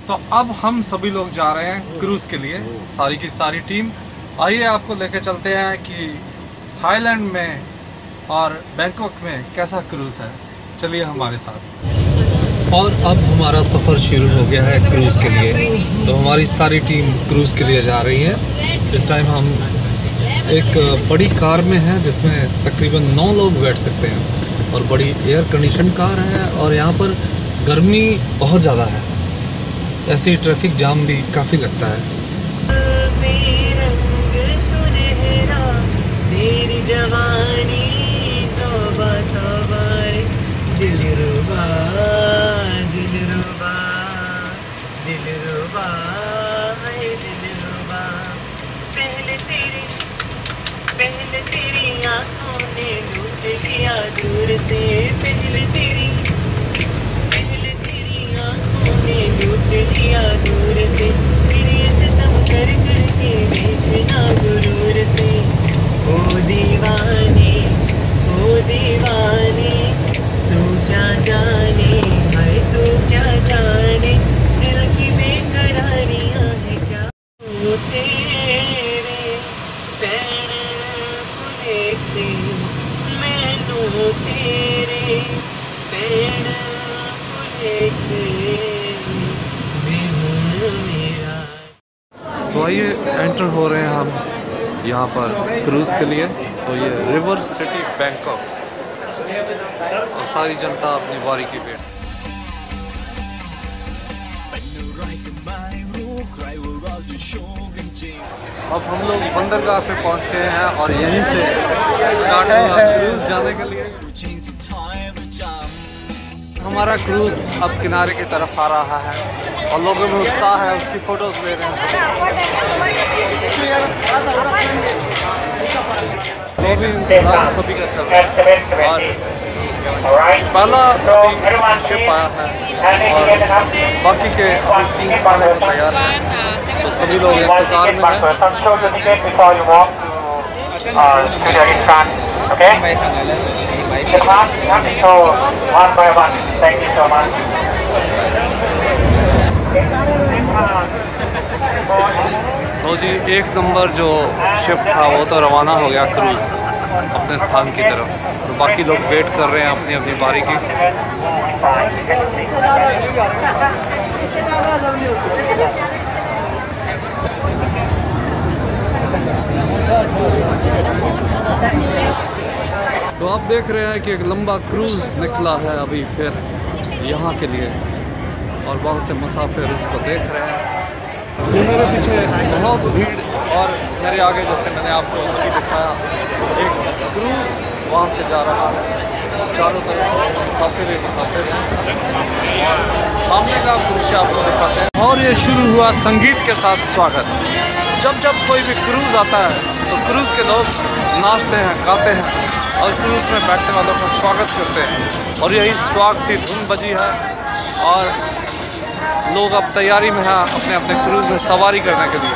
तो अब हम सभी लोग जा रहे हैं क्रूज़ के लिए, सारी की सारी टीम। आइए आपको लेके चलते हैं कि थाईलैंड में और बैंकॉक में कैसा क्रूज़ है। चलिए हमारे साथ। और अब हमारा सफ़र शुरू हो गया है क्रूज़ के लिए। तो हमारी सारी टीम क्रूज़ के लिए जा रही है। इस टाइम हम एक बड़ी कार में हैं जिसमें तकरीबन 9 लोग बैठ सकते हैं और बड़ी एयर कंडीशन कार है और यहाँ पर गर्मी बहुत ज़्यादा है, ऐसे ही ट्रैफिक जाम भी काफ़ी लगता है। पहले तेरी आँखों ने लूट लिया दूर से, पहले तेरी आँखों ने लूट लिया दूर से, फिर ये सितम कर करके देखना गुरूर से। ओ दीवानी तू क्या जाने, हाय तू क्या जाने, दिल की बेकरारियां है क्या। ओ तेरे पैर देखते मैनू, तेरे पैर देखते मेरा। तो आइए एंटर हो रहे हैं हम यहाँ पर क्रूज़ के लिए। तो ये रिवर सिटी बैंकॉक और सारी जनता अपनी बारी की वेट। अब हम लोग बंदरगाह पे पहुँच गए हैं और यहीं से स्टार्ट हुआ क्रूज़ जाने के लिए। हमारा क्रूज़ अब किनारे की तरफ आ रहा है और लोगों में उत्साह है, उसकी फ़ोटोज़ ले रहे हैं सभी का चल रहा है। और पहला शिप आया है और बाकी के अभी 3 पाने को तैयार हैं, तो सभी लोग इंतज़ार में हैं। तो जी 1 नंबर जो शिप था वो तो रवाना हो गया क्रूज़ अपने स्थान की तरफ, तो बाकी लोग वेट कर रहे हैं अपनी अपनी बारी की। तो आप देख रहे हैं कि एक लंबा क्रूज़ निकला है अभी फिर यहाँ के लिए और बहुत से मुसाफिर उसको देख रहे हैं। मेरे पीछे बहुत भीड़ और मेरे आगे जैसे मैंने आपको अभी दिखाया एक क्रूज़ वहाँ से जा रहा है, चारों तरफ मुसाफिर हैं और सामने का दृश्य आपको दिखाते हैं। और ये शुरू हुआ संगीत के साथ स्वागत। जब कोई भी क्रूज़ आता है तो क्रूज़ के लोग नाचते हैं, गाते हैं और क्रूज़ में बैठने वालों का स्वागत करते हैं और यही स्वागत की धुन बजी है और लोग अब तैयारी में हैं अपने अपने क्रूज़ में सवारी करने के लिए।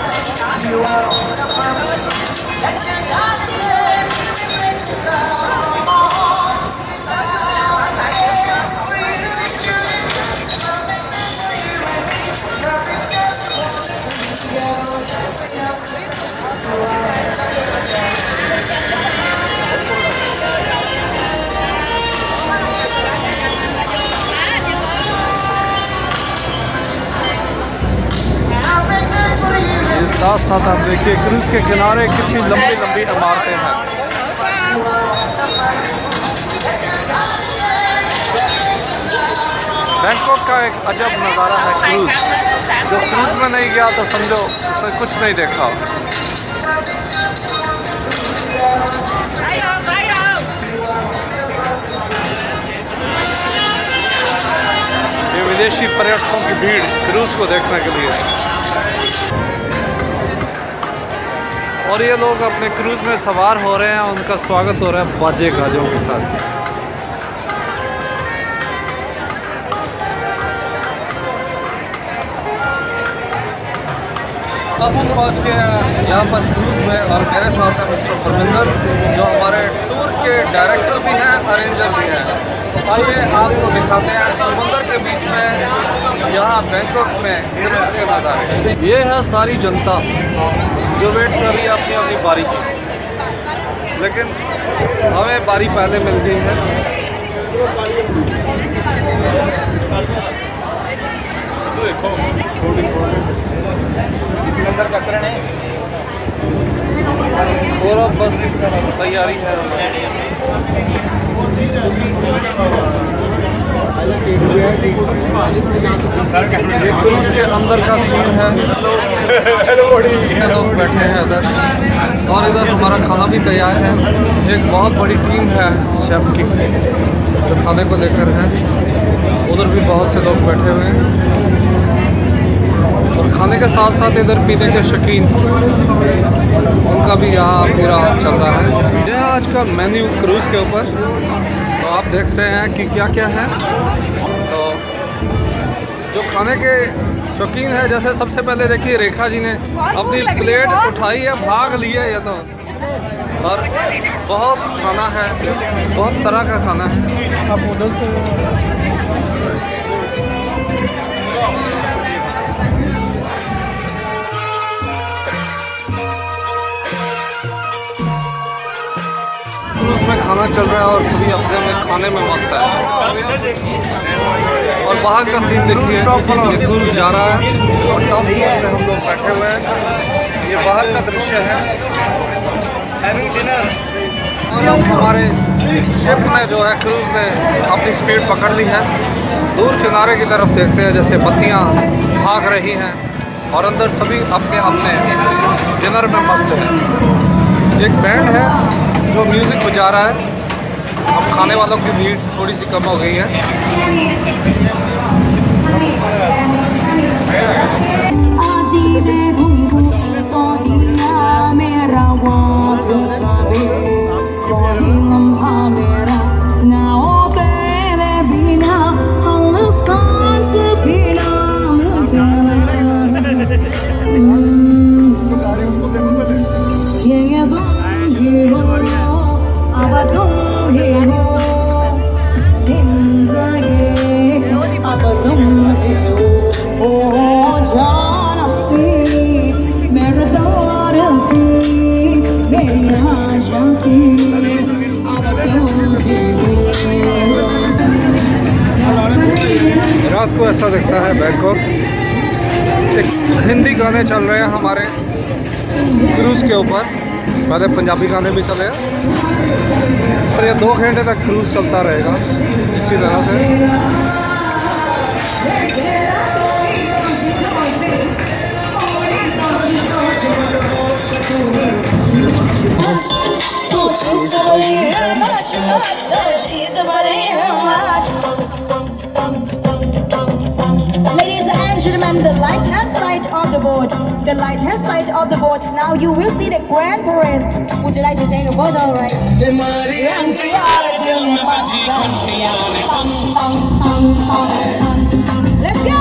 साथ साथ आप देखिए क्रूज़ के किनारे कितनी लंबी लंबी इमारतें हैं। बैंकॉक का एक अजब नज़ारा है क्रूज़। जो क्रूज़ में नहीं गया तो समझो उसने कुछ नहीं देखा। ये विदेशी पर्यटकों की भीड़ क्रूज़ को देखने के लिए। और ये लोग अपने क्रूज़ में सवार हो रहे हैं, उनका स्वागत हो रहा है बाजे गाजों के साथ। अब हम पहुंच गए हैं यहाँ पर क्रूज़ में और मेरे साथ है मिस्टर परमिंदर जो हमारे टूर के डायरेक्टर भी हैं, अरेंजर भी हैं। आइए आपको दिखाते हैं समुद्र के बीच में यहाँ बैंकॉक में क्रूज के नज़ारे। ये है सारी जनता जो वेट कर रही है अपनी अपनी बारी की, लेकिन हमें बारी पहले मिल गई है। अंदर चक्कर है पूरा बस तैयारी है। ये क्रूज के अंदर का सीन है। लोग बैठे हैं इधर, और इधर हमारा खाना भी तैयार है। एक बहुत बड़ी टीम है शेफ़ की जो खाने को लेकर है। उधर भी बहुत से लोग बैठे हुए हैं, और खाने के साथ साथ इधर पीने के शौकीन उनका भी यहाँ पूरा चल रहा है। यह है आज का मेन्यू क्रूज़ के ऊपर। तो आप देख रहे हैं कि क्या क्या है। तो जो खाने के शौकीन है, जैसे सबसे पहले देखिए रेखा जी ने अपनी प्लेट उठाई है, भाग ली है ये तो। और बहुत खाना है, बहुत तरह का खाना है। आप नूडल्स क्रूज में खाना चल रहा है और सभी अपने में खाने में मस्त है। और बाहर का सीन देखिए, ये क्रूज जा रहा है और टॉप फ्लोर में हम लोग बैठे हुए हैं। ये बाहर का दृश्य है। हमारे शिप ने जो है क्रूज ने अपनी स्पीड पकड़ ली है। दूर किनारे की तरफ देखते हैं जैसे बत्तियां भाग रही हैं, और अंदर सभी अपने अपने डिनर में मस्त हैं। एक बैंड है जो म्यूज़िक बजा रहा है। अब खाने वालों की भीड़ थोड़ी सी कम हो गई है। रात को ऐसा दिखता है बैंकॉक। एक हिंदी गाने चल रहे हैं हमारे क्रूज़ के ऊपर। पहले पंजाबी गाने भी चले हैं, और ये 2 घंटे तक क्रूज़ चलता रहेगा इसी तरह से। Ladies and gentlemen, the right-hand side of the boat. The right-hand side of the boat. Now you will see the grand parade. Would you like to take a photo, right? Let's go!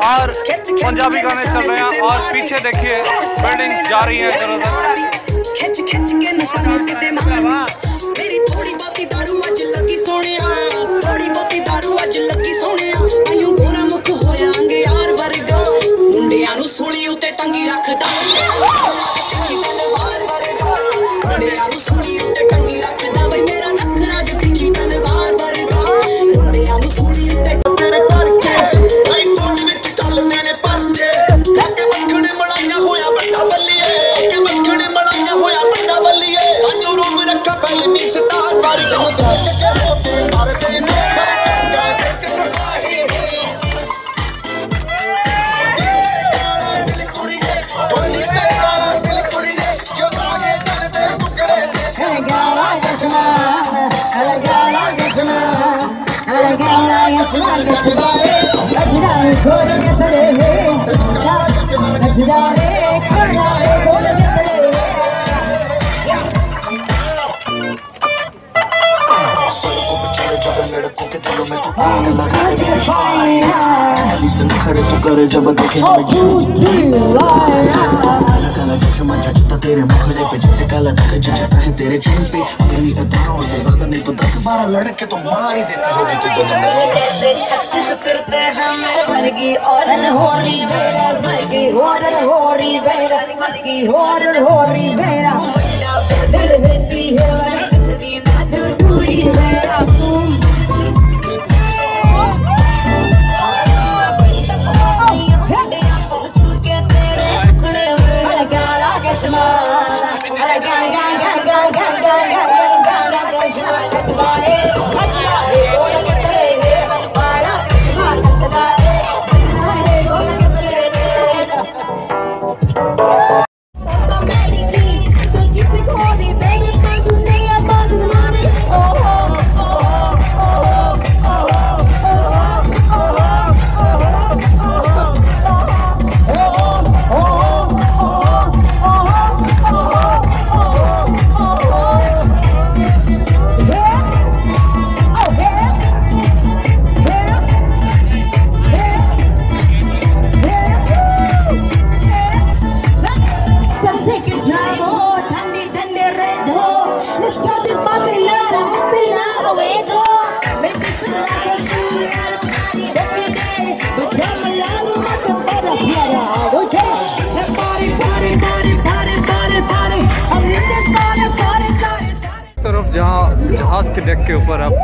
और पंजाबी गाने चल रहे हैं और पीछे देखिए building जा रही है खिंच खिंच के निशाने से दे मेरी थोड़ी बहुती दारू अज लगी सोनिया थोड़ी बहुती दारू अज लगी सोनिया आयू गोरा मुख होयांगे यार वर्गा मुंडियां नु सूली उते टंगी रखदा मुंडियां नु सूली उते टंगी रखदा वे मेरा नखरा जो दिखी तलवार वर्गा मुंडियां नु सूली उते तेरे करके आई कोट विच चलदे ने परचे के मखणे मलाइया होया बड़ा बल्लीए के मखणे मलाइया होया बड़ा बल्लीए अंजू रूप रखा फिल्मी स्टार बारी तनु देख के होते मारते ने विच सपाही दिल कुड़ी टोली तेरा दिल कुड़ी जो आगे चलते टुकड़े गाला गसना गाला गसना गाला गसना गसदारे गसदारे खोल के तड़े गसदारे खड़ाए खोल के तड़े लड़कों के दिलों में तू आग लगा दे गली से निखरे तू करे जब देखे काला चश्मा जचता तेरे मुखड़े पे जैसे काला धागा जचता है तेरे चेहरे पे अपनी अदाओं से ज्यादा नहीं तो 10-12 लड़के तो मार ही देती होगी तू दिन में कैसे छत्तीस फिरते हैं मेरे वर्गी और होड़ी मेरा वर्गी और होड़ी मेरा मस्की और होड़ी मेरा दिल में सी है तेरी नाद सूरी मेरा जहाज़ के डेक के ऊपर अब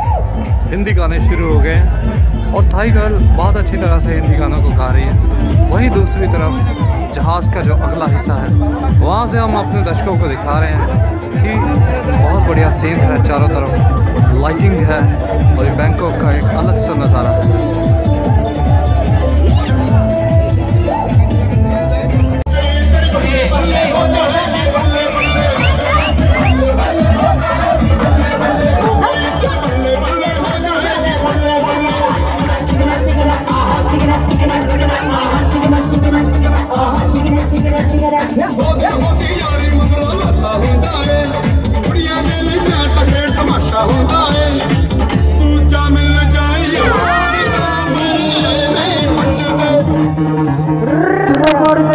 हिंदी गाने शुरू हो गए हैं और थाई गर्ल बहुत अच्छी तरह से हिंदी गानों को गा रही है। वहीं दूसरी तरफ जहाज़ का जो अगला हिस्सा है वहाँ से हम अपने दर्शकों को दिखा रहे हैं कि बहुत बढ़िया सीन है, चारों तरफ लाइटिंग है और ये बैंकॉक का एक अलग सा नज़ारा है।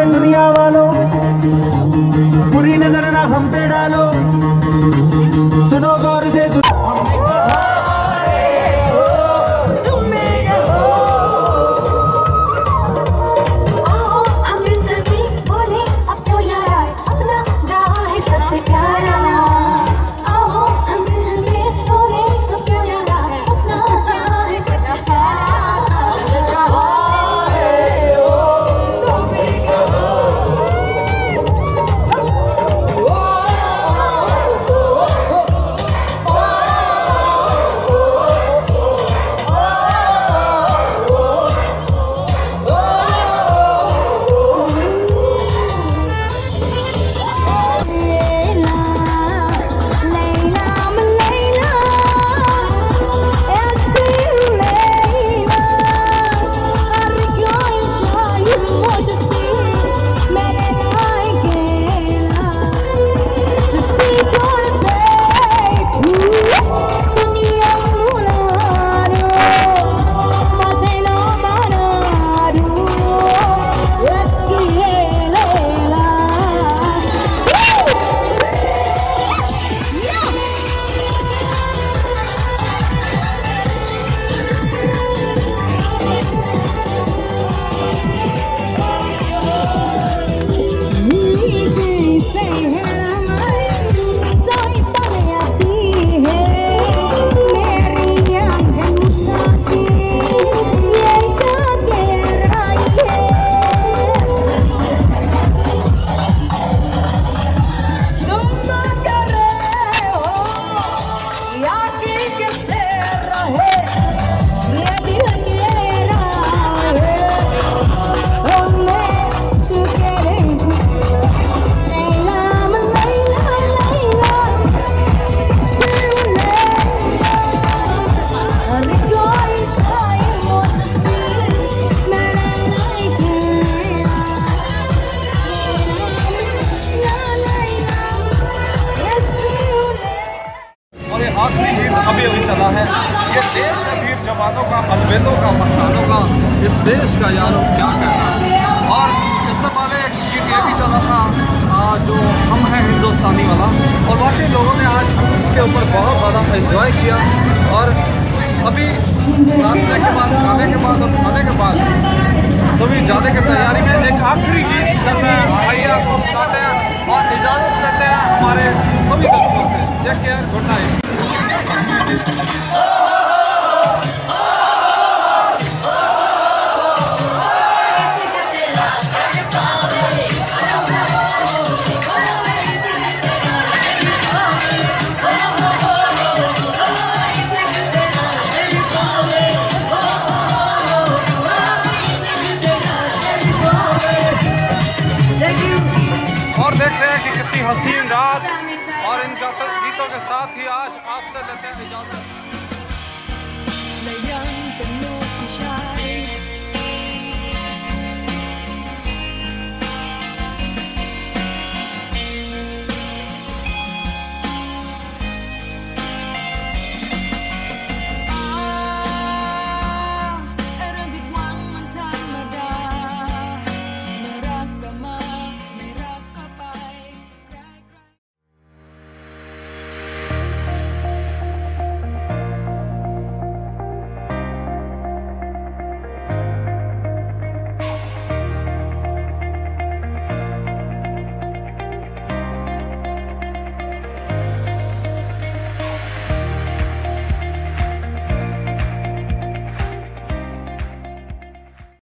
दुनिया वालों बुरी नजर ना हम पे डालो, सुनो गौर से ये देश है वीर जवानों का, अलवेलों का, मस्तानों का, इस देश का यारों क्या कहना। और इससे पहले एक गीत ये भी चला था जो हम हैं हिंदुस्तानी वाला, और वाकई लोगों ने आज इसके ऊपर बहुत ज़्यादा एंजॉय किया। और अभी नाचने के बाद, खाने के बाद और खाने के बाद सभी जाने की तैयारी में एक आखिरी गीत चल रहा है। आइए आपको सुनाते हैं और इजाज़त देते हैं हमारे सभी दर्शकों से। Take care, good night. और देख रहे हैं कि कितनी हसीन रात, और इन गीतों के साथ ही आज आपसे लेते हैं इजाज़त।